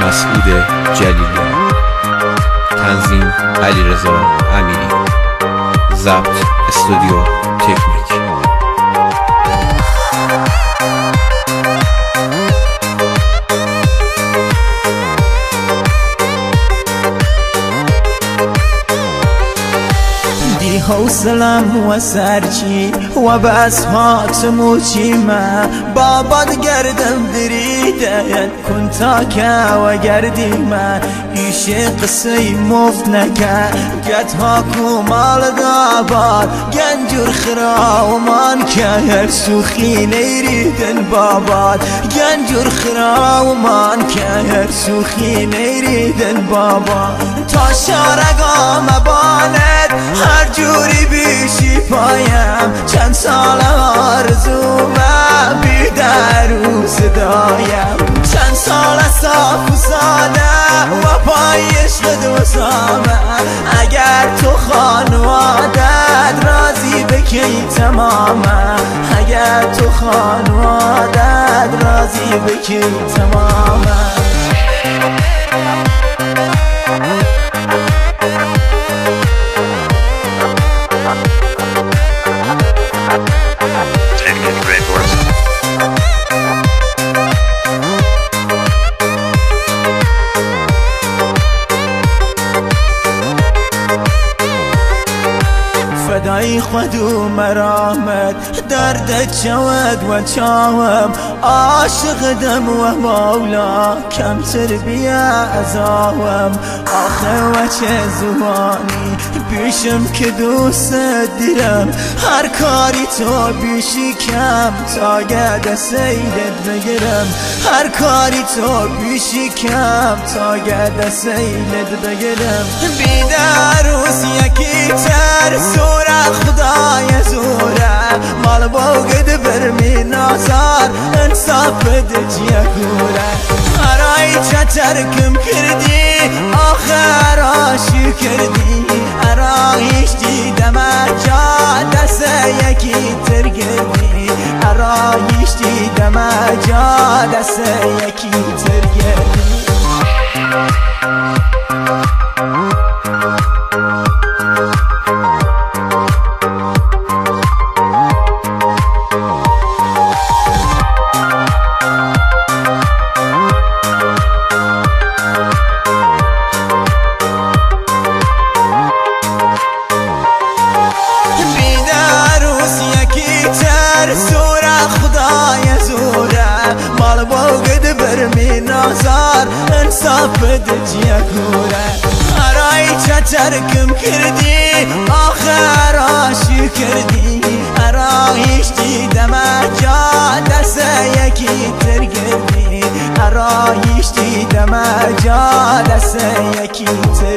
مسعود جلیلی، تنظیم علیرضا امیری، ضبط استودیو تکنیک. حوصلم و سرچی و بس هاتمو چیمه باباد گردم دریده کن تا که و گردیمه ایش قصه مفت نکه گت ها کمال داباد گنجور خرا و من که هر سوخی نیریدن باباد گنجور خرا و من که هر سوخی نیریدن باباد تا شارگام باند هر جوری بیشی پایم چند سال آرزومه بی در و صدایم چند سال صاف و ساده و پایش دوستامه اگر تو خانوادت راضی بکی تمامه اگر تو خانوادت راضی بکی تمامه. فدای خود و مرامت درد چود و چاوم عاشق دم و مولا کم تربیه ازاوم آخه و چه زبانی پیشم که دوست دیرم هر کاری تو بیشی کم تا گد سیدت بگیرم هر کاری تو بیشی کم تا گد سیدت بگیرم بیدر روز یکی تر سوره خدای زوره مال باگد برمی نازار انصاف دجیه کوره هرای چترکم کردی آخر آشی کردی ارایش دیدم جا دست یکی ترگردی ارایش دیدم جا دست یکی ترگردی. سوره خدای زوره مال باگد برمی نازار انصاف دجیه کوره هرای چترکم کردی آخر آشی کردی هرایش دیدم جا دست یکی ترگردی هرایش دیدم جا دست یکی ترگردی.